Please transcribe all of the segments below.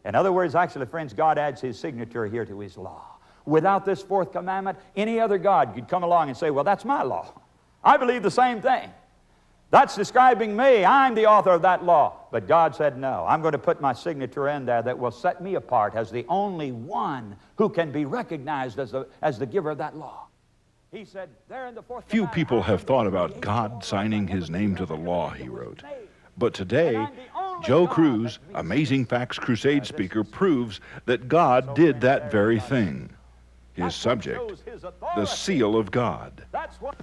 In other words, actually, friends, God adds His signature here to His law. Without this fourth commandment, any other God could come along and say, well, that's my law. I believe the same thing. That's describing me. I'm the author of that law. But God said, no, I'm going to put my signature in there that will set me apart as the only one who can be recognized as the giver of that law. He said, there in the fourth Few commandment, people have thought about He God called signing His name to the law, he wrote. But today, And I'm the only Joe God Cruz, that we Amazing serve. Facts Crusade speaker, proves that God did that very thing. His subject, the seal of God. That's what.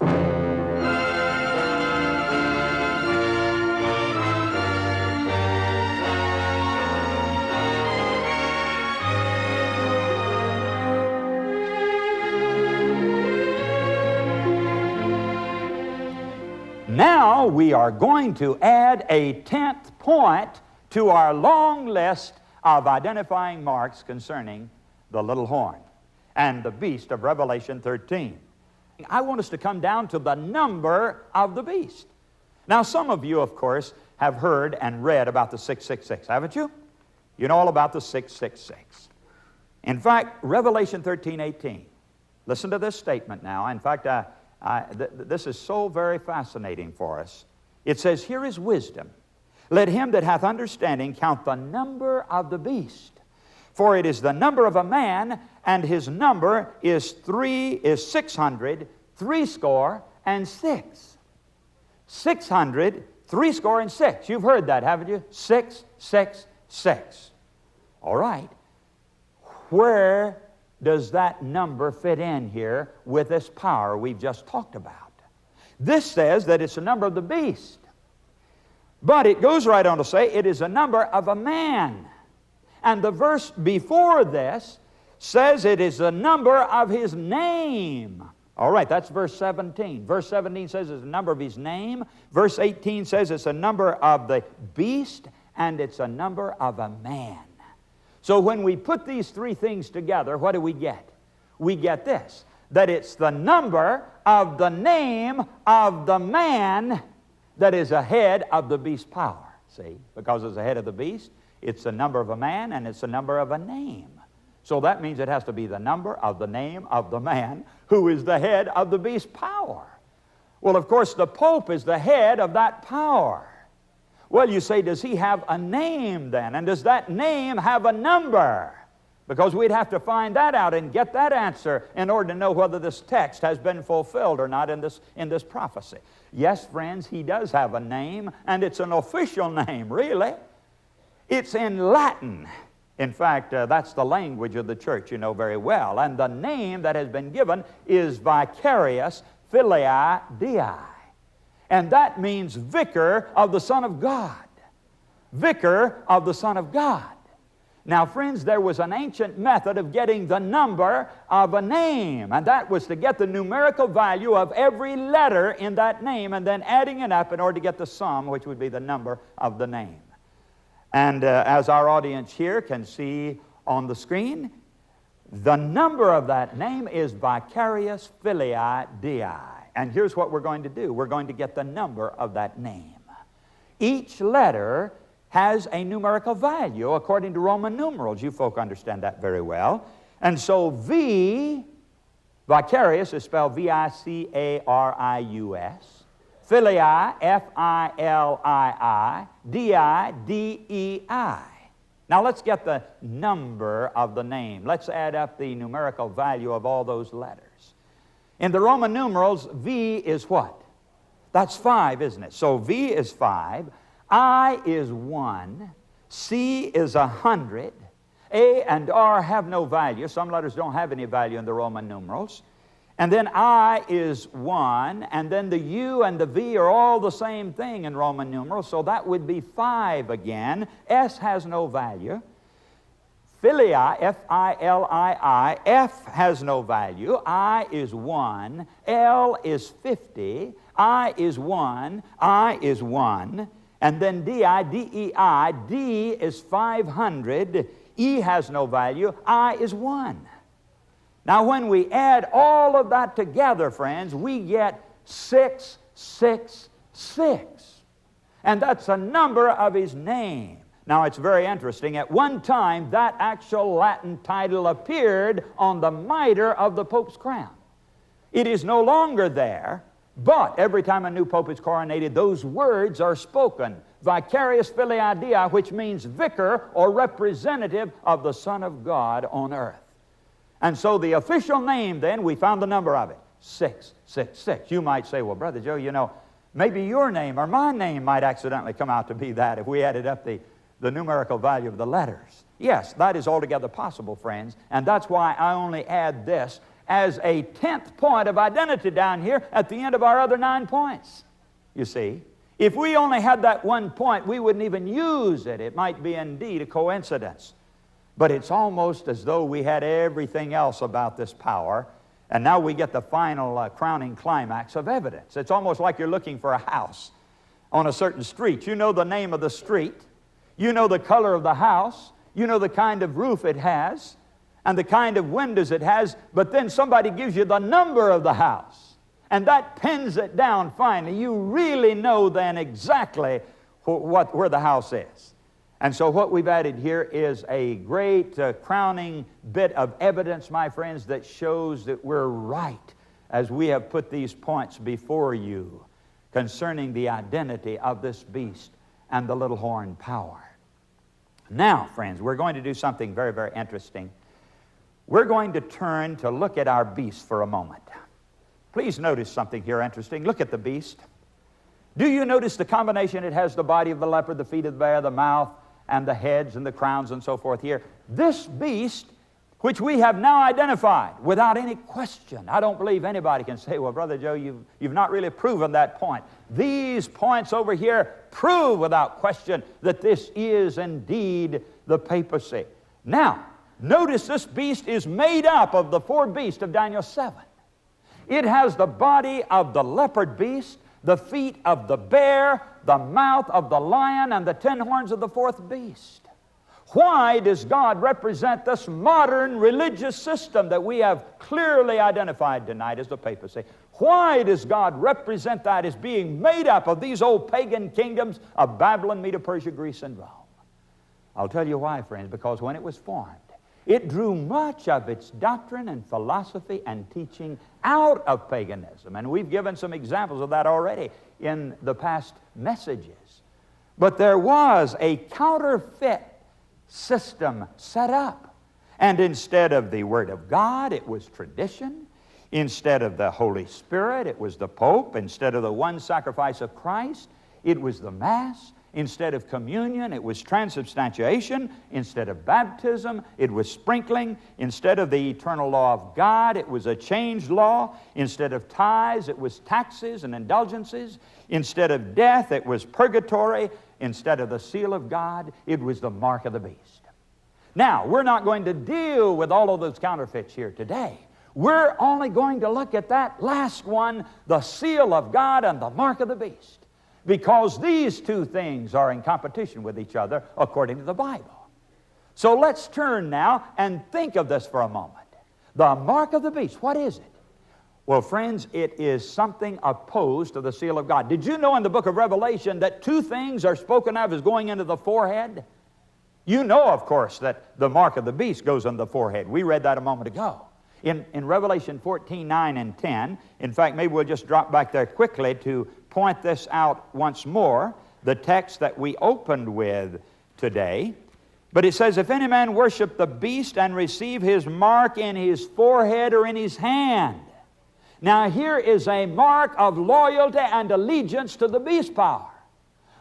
Now we are going to add a 10th point to our long list of identifying marks concerning the little horn and the beast of Revelation 13. I want us to come down to the number of the beast. Now, some of you, of course, have heard and read about the 666, haven't you? You know all about the 666. In fact, Revelation 13:18. Listen to this statement now. In fact, this is so very fascinating for us. It says, here is wisdom. Let him that hath understanding count the number of the beast. For it is the number of a man, and his number is 600, threescore and six. 600, threescore and six. You've heard that, haven't you? 666. All right. Where does that number fit in here with this power we've just talked about? This says that it's a number of the beast. But it goes right on to say it is a number of a man. And the verse before this says it is the number of his name. All right, that's verse 17. Verse 17 says it's a number of his name. Verse 18 says it's a number of the beast, and it's a number of a man. So when we put these three things together, what do we get? We get this, that it's the number of the name of the man that is ahead of the beast's power. See, because it's ahead of the beast, it's the number of a man and it's the number of a name. So that means it has to be the number of the name of the man who is the head of the beast's power. Well, of course, the Pope is the head of that power. Well, you say, does he have a name then? And does that name have a number? Because we'd have to find that out and get that answer in order to know whether this text has been fulfilled or not in this prophecy. Yes, friends, he does have a name, and it's an official name, really. It's in Latin. In fact, that's the language of the church, you know very well. And the name that has been given is Vicarius Filii Dei. And that means vicar of the Son of God. Vicar of the Son of God. Now, friends, there was an ancient method of getting the number of a name, and that was to get the numerical value of every letter in that name and then adding it up in order to get the sum, which would be the number of the name. And as our audience here can see on the screen, the number of that name is Vicarius Filii Dei. And here's what we're going to do. We're going to get the number of that name. Each letter has a numerical value according to Roman numerals. You folk understand that very well. And so Vicarius is spelled V-I-C-A-R-I-U-S. Filii, F-I-L-I-I. Dei, D-E-I. Now let's get the number of the name. Let's add up the numerical value of all those letters. In the Roman numerals, V is what? That's 5, isn't it? So V is 5, I is 1, C is 100, A and R have no value. Some letters don't have any value in the Roman numerals. And then I is 1, and then the U and the V are all the same thing in Roman numerals, so that would be 5 again. S has no value. Filii, F-I-L-I-I, F has no value. I is 1, L is 50, I is 1, I is 1, and then D-I, D-E-I, D is 500, E has no value, I is 1. Now when we add all of that together, friends, we get 666. And that's a number of his name. Now, it's very interesting. At one time, that actual Latin title appeared on the mitre of the Pope's crown. It is no longer there, but every time a new Pope is coronated, those words are spoken. Vicarius Filii Dei, which means vicar or representative of the Son of God on earth. And so the official name then, we found the number of it, 666. You might say, well, Brother Joe, you know, maybe your name or my name might accidentally come out to be that if we added up the numerical value of the letters. Yes, that is altogether possible, friends, and that's why I only add this as a 10th point of identity down here at the end of our other 9 points. You see, if we only had that 1 point, we wouldn't even use it. It might be indeed a coincidence. But it's almost as though we had everything else about this power, and now we get the final crowning climax of evidence. It's almost like you're looking for a house on a certain street. You know the name of the street. You know the color of the house. You know the kind of roof it has and the kind of windows it has, but then somebody gives you the number of the house, and that pins it down finally. You really know then exactly where the house is. And so what we've added here is a great crowning bit of evidence, my friends, that shows that we're right as we have put these points before you concerning the identity of this beast and the little horn power. Now, friends, we're going to do something very, very interesting. We're going to turn to look at our beast for a moment. Please notice something here interesting. Look at the beast. Do you notice the combination? It has the body of the leopard, the feet of the bear, the mouth, and the heads and the crowns and so forth here. This beast, which we have now identified without any question. I don't believe anybody can say, well, Brother Joe, you've not really proven that point. These points over here prove without question that this is indeed the papacy. Now, notice this beast is made up of the 4 beasts of Daniel 7. It has the body of the leopard beast, the feet of the bear, the mouth of the lion, and the 10 horns of the 4th beast. Why does God represent this modern religious system that we have clearly identified tonight as the papacy? Why does God represent that as being made up of these old pagan kingdoms of Babylon, Medo, Persia, Greece, and Rome? I'll tell you why, friends, because when it was formed, it drew much of its doctrine and philosophy and teaching out of paganism. And we've given some examples of that already in the past messages. But there was a counterfeit system set up. And instead of the Word of God, it was tradition. Instead of the Holy Spirit, it was the Pope. Instead of the one sacrifice of Christ, it was the Mass. Instead of communion, it was transubstantiation. Instead of baptism, it was sprinkling. Instead of the eternal law of God, it was a changed law. Instead of tithes, it was taxes and indulgences. Instead of death, it was purgatory. Instead of the seal of God, it was the mark of the beast. Now, we're not going to deal with all of those counterfeits here today. We're only going to look at that last one, the seal of God and the mark of the beast. Because these 2 things are in competition with each other according to the Bible. So let's turn now and think of this for a moment. The mark of the beast, what is it? Well, friends, it is something opposed to the seal of God. Did you know in the book of Revelation that 2 things are spoken of as going into the forehead? You know, of course, that the mark of the beast goes on the forehead. We read that a moment ago. In Revelation 14, 9, and 10, in fact, maybe we'll just drop back there quickly to point this out once more, the text that we opened with today. But it says, if any man worship the beast and receive his mark in his forehead or in his hand. Now here is a mark of loyalty and allegiance to the beast power.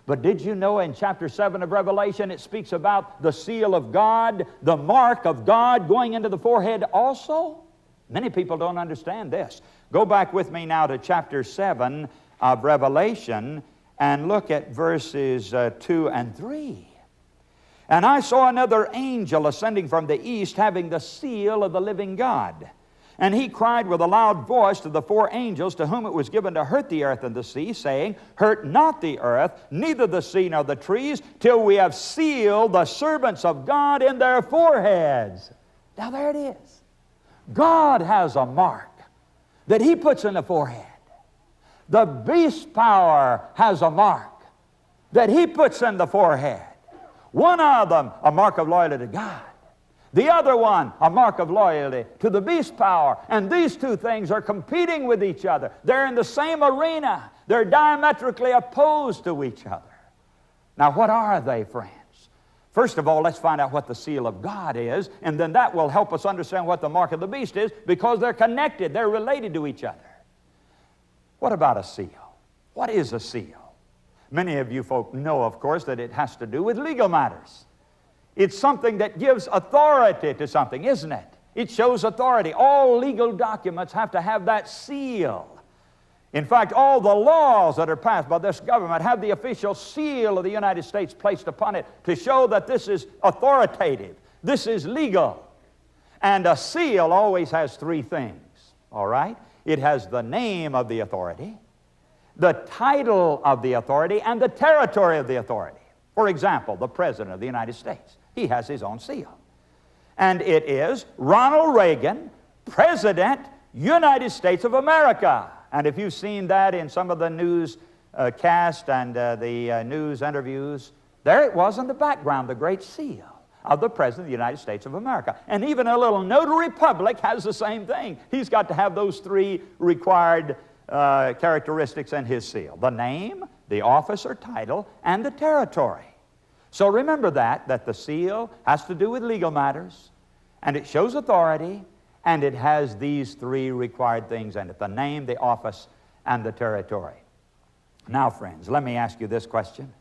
But did you know in chapter 7 of Revelation it speaks about the seal of God, the mark of God going into the forehead also? Many people don't understand this. Go back with me now to chapter 7 of Revelation and look at verses 2 and 3. And I saw another angel ascending from the east, having the seal of the living God. And he cried with a loud voice to the 4 angels to whom it was given to hurt the earth and the sea, saying, hurt not the earth, neither the sea nor the trees, till we have sealed the servants of God in their foreheads. Now there it is. God has a mark that He puts in the forehead. The beast power has a mark that he puts in the forehead. One of them, a mark of loyalty to God. The other one, a mark of loyalty to the beast power. And these two things are competing with each other. They're in the same arena. They're diametrically opposed to each other. Now, what are they, friends? First of all, let's find out what the seal of God is, and then that will help us understand what the mark of the beast is, because they're connected. They're related to each other. What about a seal? What is a seal? Many of you folk know, of course, that it has to do with legal matters. It's something that gives authority to something, isn't it? It shows authority. All legal documents have to have that seal. In fact, all the laws that are passed by this government have the official seal of the United States placed upon it to show that this is authoritative, this is legal. And a seal always has three things, all right? It has the name of the authority, the title of the authority, and the territory of the authority. For example, the President of the United States, he has his own seal. And it is Ronald Reagan, President, United States of America. And if you've seen that in some of the news cast and the news interviews, there it was in the background, the great seal of the President of the United States of America. And even a little notary public has the same thing. He's got to have those three required characteristics in his seal: the name, the office or title, and the territory. So remember that the seal has to do with legal matters, and it shows authority, and it has these three required things in it: the name, the office, and the territory. Now, friends, let me ask you this question.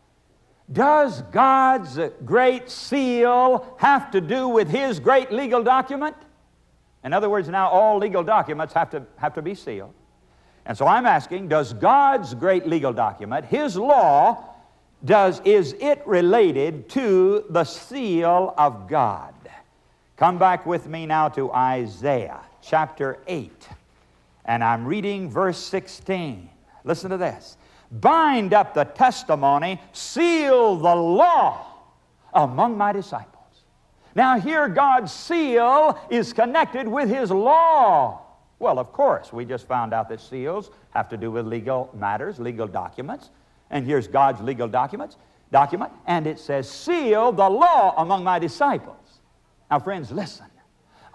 Does God's great seal have to do with His great legal document? In other words, now all legal documents have to be sealed. And so I'm asking, does God's great legal document, His law, is it related to the seal of God? Come back with me now to Isaiah chapter 8, and I'm reading verse 16. Listen to this. Bind up the testimony, seal the law among my disciples. Now here God's seal is connected with His law. Well, of course, we just found out that seals have to do with legal matters, legal documents. And here's God's legal document, and it says, seal the law among my disciples. Now, friends, listen.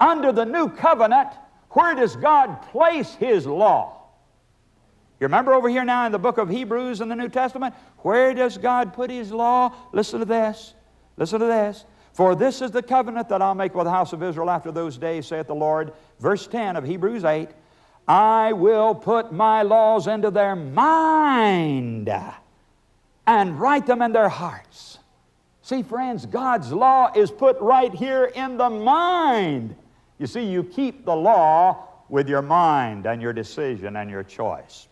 Under the new covenant, where does God place His law? You remember over here now in the book of Hebrews in the New Testament? Where does God put His law? Listen to this. Listen to this. For this is the covenant that I'll make with the house of Israel after those days, saith the Lord. Verse 10 of Hebrews 8. I will put my laws into their mind and write them in their hearts. See, friends, God's law is put right here in the mind. You see, you keep the law with your mind and your decision and your choice.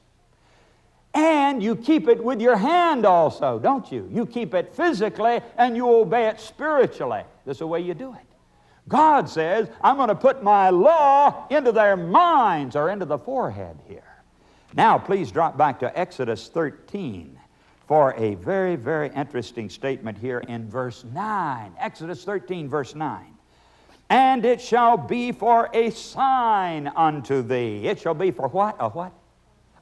And you keep it with your hand also, don't you? You keep it physically and you obey it spiritually. This is the way you do it. God says, I'm going to put my law into their minds, or into the forehead here. Now, please drop back to Exodus 13 for a very, very interesting statement here in verse 9. Exodus 13, verse 9. And it shall be for a sign unto thee. It shall be for what? A what?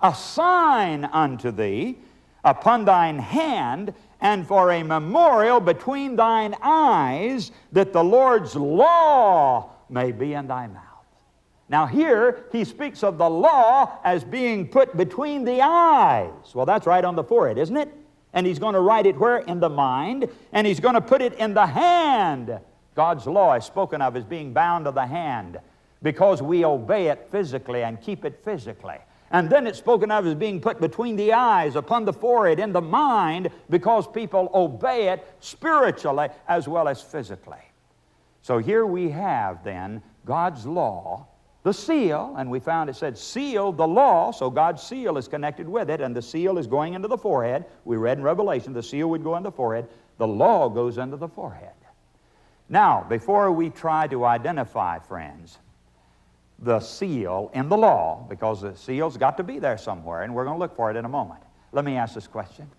A sign unto thee upon thine hand, and for a memorial between thine eyes, that the Lord's law may be in thy mouth. Now here, he speaks of the law as being put between the eyes. Well, that's right on the forehead, isn't it? And he's going to write it where? In the mind. And he's going to put it in the hand. God's law is spoken of as being bound to the hand because we obey it physically and keep it physically. And then it's spoken of as being put between the eyes, upon the forehead, in the mind, because people obey it spiritually as well as physically. So here we have then God's law, the seal, and we found it said seal the law, so God's seal is connected with it, and the seal is going into the forehead. We read in Revelation the seal would go in the forehead. The law goes into the forehead. Now, before we try to identify, friends, the seal in the law, because the seal's got to be there somewhere, and we're going to look for it in a moment. Let me ask this question.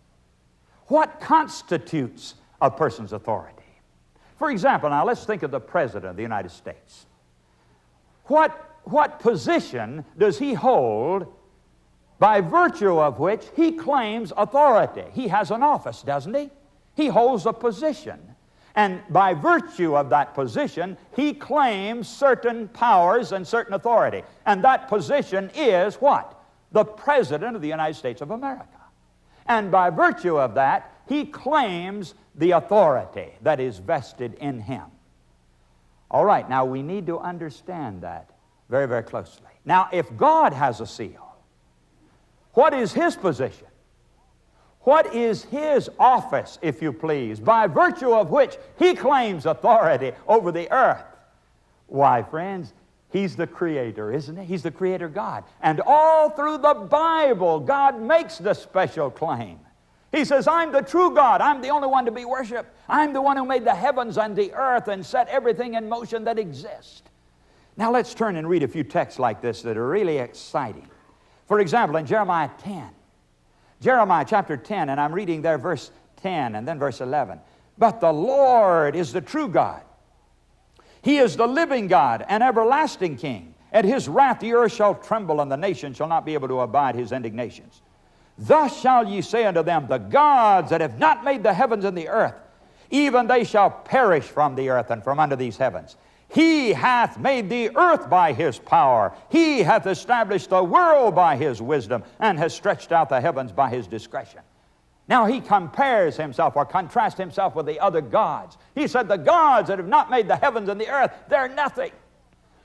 What constitutes a person's authority? For example, now let's think of the President of the United States. What position does he hold by virtue of which he claims authority? He has an office, doesn't he? He holds a position. And by virtue of that position, he claims certain powers and certain authority. And that position is what? The President of the United States of America. And by virtue of that, he claims the authority that is vested in him. All right, now we need to understand that very, very closely. Now, if God has a seal, what is his position? What is his office, if you please, by virtue of which he claims authority over the earth? Why, friends, he's the creator, isn't he? He's the creator God. And all through the Bible, God makes the special claim. He says, I'm the true God. I'm the only one to be worshiped. I'm the one who made the heavens and the earth and set everything in motion that exists. Now let's turn and read a few texts like this that are really exciting. For example, in Jeremiah 10. Jeremiah chapter 10, and I'm reading there verse 10 and then verse 11. But the Lord is the true God. He is the living God and everlasting King. At his wrath the earth shall tremble, and the nations shall not be able to abide his indignations. Thus shall ye say unto them, the gods that have not made the heavens and the earth, even they shall perish from the earth and from under these heavens. He hath made the earth by his power. He hath established the world by his wisdom, and has stretched out the heavens by his discretion. Now he compares himself or contrasts himself with the other gods. He said, the gods that have not made the heavens and the earth, they're nothing.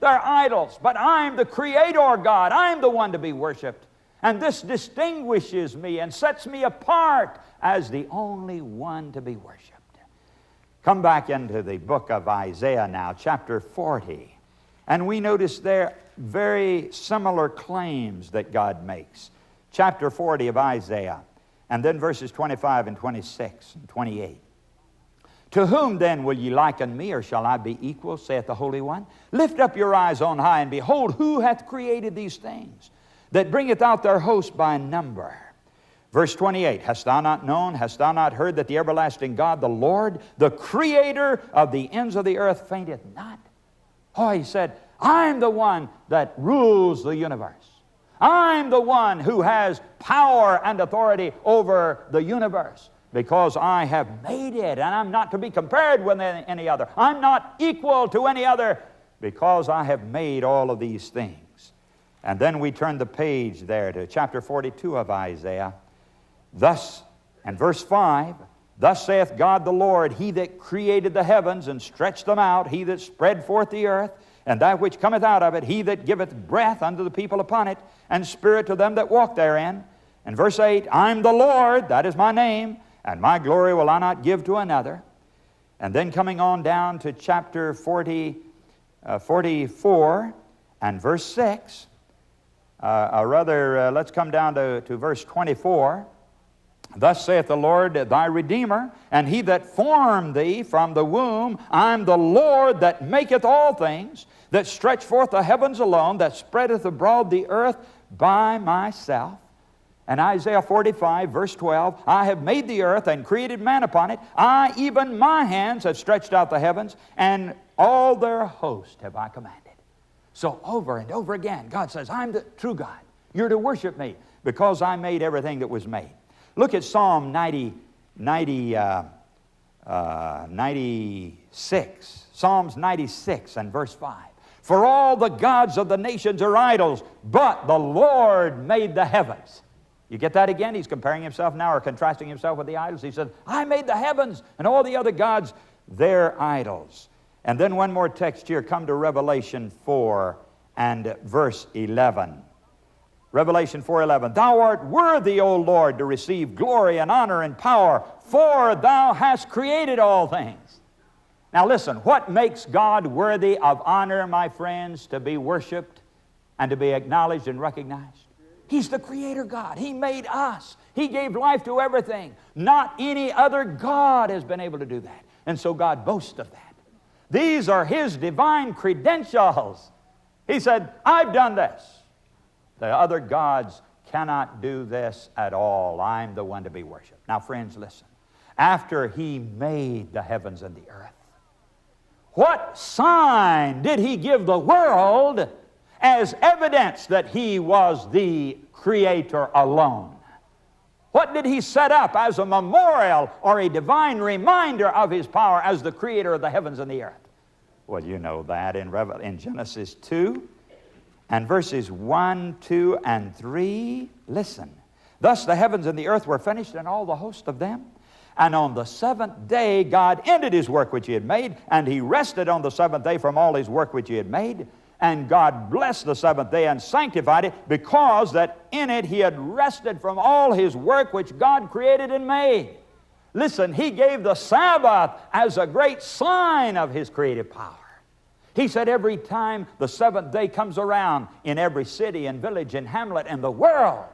They're idols. But I'm the creator God. I'm the one to be worshiped. And this distinguishes me and sets me apart as the only one to be worshiped. Come back into the book of Isaiah now, chapter 40. And we notice there very similar claims that God makes. Chapter 40 of Isaiah, and then verses 25 and 26 and 28. To whom then will ye liken me, or shall I be equal, saith the Holy One? Lift up your eyes on high, and behold, who hath created these things, that bringeth out their host by number? Verse 28, hast thou not known, hast thou not heard, that the everlasting God, the Lord, the creator of the ends of the earth, fainteth not? Oh, he said, I'm the one that rules the universe. I'm the one who has power and authority over the universe, because I have made it, and I'm not to be compared with any other. I'm not equal to any other, because I have made all of these things. And then we turn the page there to chapter 42 of Isaiah. Thus, and verse 5, thus saith God the Lord, he that created the heavens and stretched them out, he that spread forth the earth, and that which cometh out of it, he that giveth breath unto the people upon it, and spirit to them that walk therein. And verse 8, I'm the Lord, that is my name, and my glory will I not give to another. And then coming on down to chapter 44 and verse 6, let's come down to verse 24. Thus saith the Lord thy Redeemer, and he that formed thee from the womb, I'm the Lord that maketh all things, that stretch forth the heavens alone, that spreadeth abroad the earth by myself. And Isaiah 45, verse 12, I have made the earth and created man upon it. I, even my hands, have stretched out the heavens, and all their host have I commanded. So over and over again, God says, I'm the true God. You're to worship me, because I made everything that was made. Look at Psalm 96. Psalms 96 and verse 5. For all the gods of the nations are idols, but the Lord made the heavens. You get that again? He's comparing himself now, or contrasting himself with the idols. He said, I made the heavens, and all the other gods, they're idols. And then one more text here. Come to Revelation 4 and verse 11. Revelation 4:11, Thou art worthy, O Lord, to receive glory and honor and power, for thou hast created all things. Now listen, what makes God worthy of honor, my friends, to be worshiped and to be acknowledged and recognized? He's the creator God. He made us. He gave life to everything. Not any other God has been able to do that. And so God boasts of that. These are his divine credentials. He said, I've done this. The other gods cannot do this at all. I'm the one to be worshiped. Now, friends, listen. After he made the heavens and the earth, what sign did he give the world as evidence that he was the creator alone? What did He set up as a memorial or a divine reminder of His power as the creator of the heavens and the earth? Well, you know that in Genesis 2 and verses 1, 2, and 3. Listen. Thus the heavens and the earth were finished, and all the host of them. And on the seventh day God ended His work which He had made, and He rested on the seventh day from all His work which He had made. And God blessed the seventh day and sanctified it, because that in it He had rested from all His work which God created and made. Listen, He gave the Sabbath as a great sign of His creative power. He said every time the seventh day comes around in every city and village and hamlet in the world,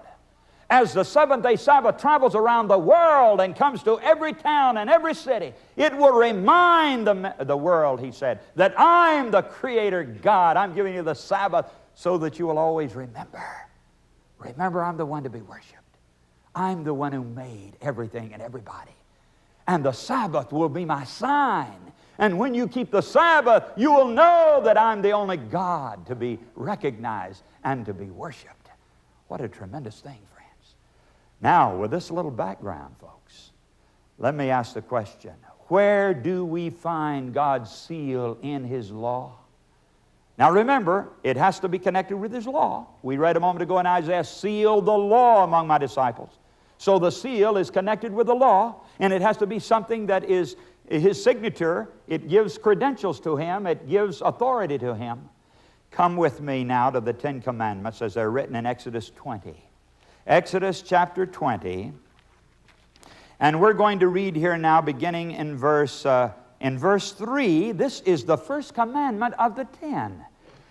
as the seventh-day Sabbath travels around the world and comes to every town and every city, it will remind the world, He said, that I'm the Creator God. I'm giving you the Sabbath so that you will always remember. Remember, I'm the one to be worshiped. I'm the one who made everything and everybody. And the Sabbath will be my sign. And when you keep the Sabbath, you will know that I'm the only God to be recognized and to be worshiped. What a tremendous thing, friends. Now, with this little background, folks, let me ask the question, where do we find God's seal in His law? Now remember, it has to be connected with His law. We read a moment ago in Isaiah, seal the law among my disciples. So the seal is connected with the law, and it has to be something that is His signature. It gives credentials to Him. It gives authority to Him. Come with me now to the Ten Commandments as they're written in Exodus 20. Exodus chapter 20, and we're going to read here now beginning in verse 3. This is the first commandment of the 10.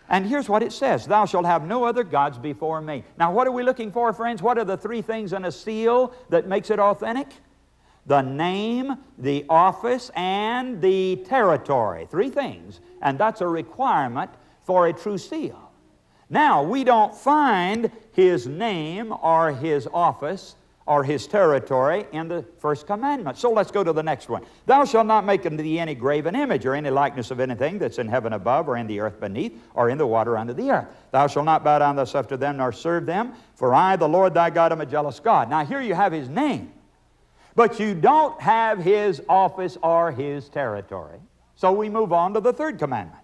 And here's what it says, thou shalt have no other gods before me. Now what are we looking for, friends? What are the three things in a seal that makes it authentic? The name, the office, and the territory. Three things, and that's a requirement for a true seal. Now, we don't find His name or His office or His territory in the first commandment. So let's go to the next one. Thou shalt not make unto thee any graven image or any likeness of anything that's in heaven above or in the earth beneath or in the water under the earth. Thou shalt not bow down thyself to them nor serve them, for I, the Lord thy God, am a jealous God. Now here you have His name, but you don't have His office or His territory. So we move on to the third commandment.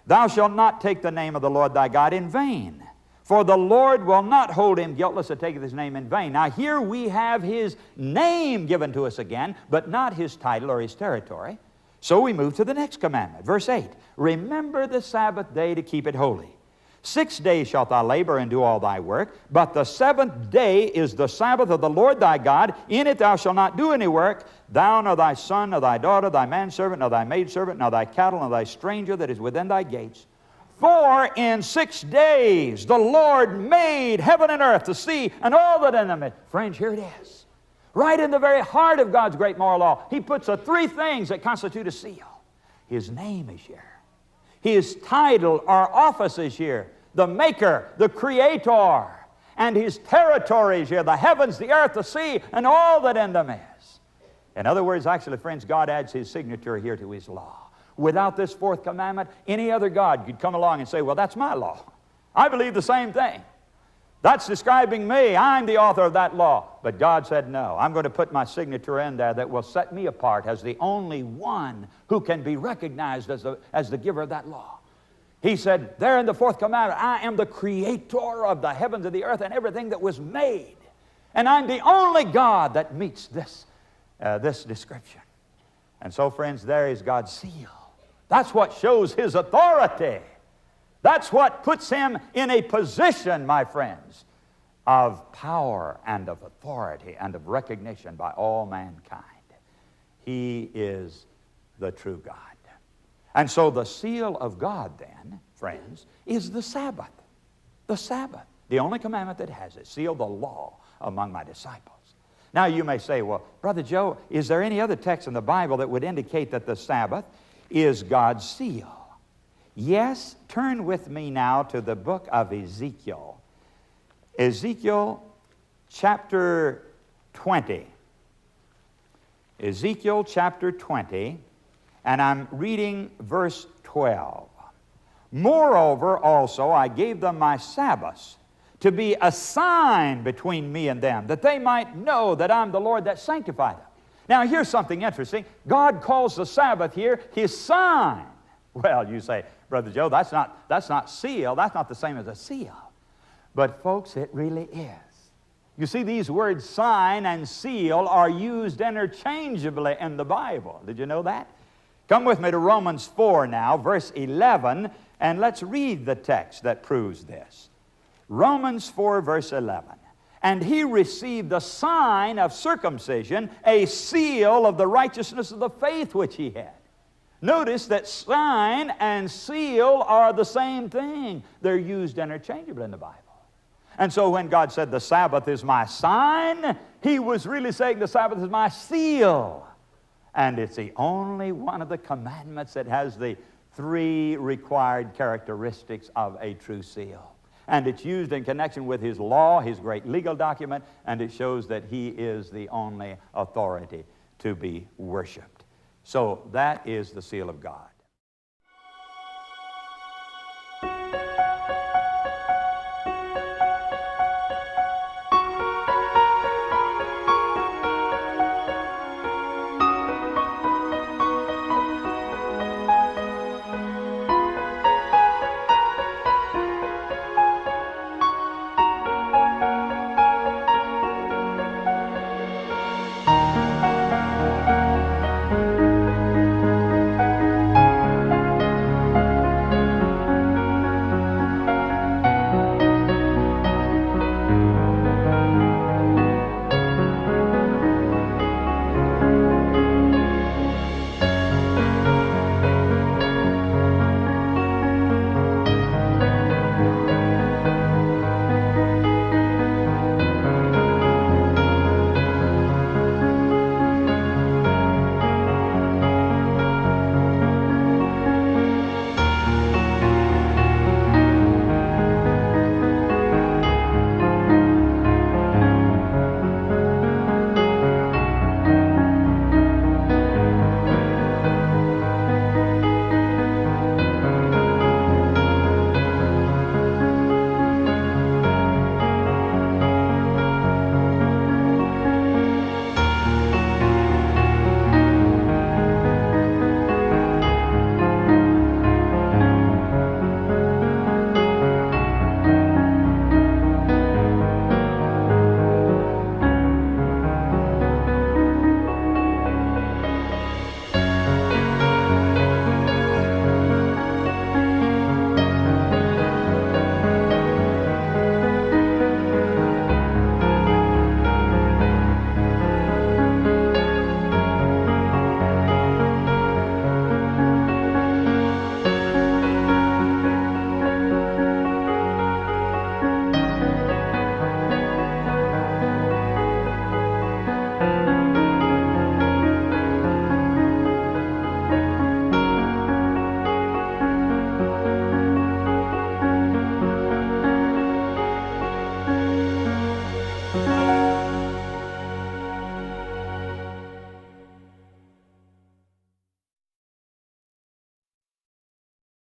Thou shalt not take the name of the Lord thy God in vain, for the Lord will not hold him guiltless that taketh His name in vain. Now here we have His name given to us again, but not His title or His territory. So we move to the next commandment, verse 8. Remember the Sabbath day to keep it holy. 6 days shalt thou labor and do all thy work, but the seventh day is the Sabbath of the Lord thy God. In it thou shalt not do any work, thou nor thy son, nor thy daughter, thy manservant, nor thy maidservant, nor thy cattle, nor thy stranger that is within thy gates. For in 6 days the Lord made heaven and earth, the sea, and all that in them is. Friends, here it is. Right in the very heart of God's great moral law, He puts the three things that constitute a seal. His name is here. His title or office is here. The Maker, the Creator, and His territory is here. The heavens, the earth, the sea, and all that in them is. In other words, actually, friends, God adds His signature here to His law. Without this fourth commandment, any other God could come along and say, well, that's my law. I believe the same thing. That's describing me. I'm the author of that law. But God said, no, I'm going to put my signature in there that will set me apart as the only one who can be recognized as the giver of that law. He said, there in the fourth commandment, I am the creator of the heavens and the earth and everything that was made. And I'm the only God that meets this description. And so, friends, there is God's seal. That's what shows His authority. That's what puts Him in a position, my friends, of power and of authority and of recognition by all mankind. He is the true God. And so the seal of God then, friends, is the Sabbath. The Sabbath. The only commandment that has it. Seal the law among my disciples. Now you may say, well, Brother Joe, is there any other text in the Bible that would indicate that the Sabbath is God's seal? Yes, turn with me now to the book of Ezekiel. Ezekiel chapter 20. Ezekiel chapter 20, and I'm reading verse 12. Moreover also I gave them my Sabbaths, to be a sign between me and them, that they might know that I'm the Lord that sanctified them. Now, here's something interesting. God calls the Sabbath here His sign. Well, you say, Brother Joe, that's not seal. That's not the same as a seal. But, folks, it really is. You see, these words sign and seal are used interchangeably in the Bible. Did you know that? Come with me to Romans 4 now, verse 11, and let's read the text that proves this. Romans 4, verse 11. And he received the sign of circumcision, a seal of the righteousness of the faith which he had. Notice that sign and seal are the same thing. They're used interchangeably in the Bible. And so when God said the Sabbath is my sign, He was really saying the Sabbath is my seal. And it's the only one of the commandments that has the three required characteristics of a true seal. And it's used in connection with His law, His great legal document, and it shows that He is the only authority to be worshiped. So that is the seal of God.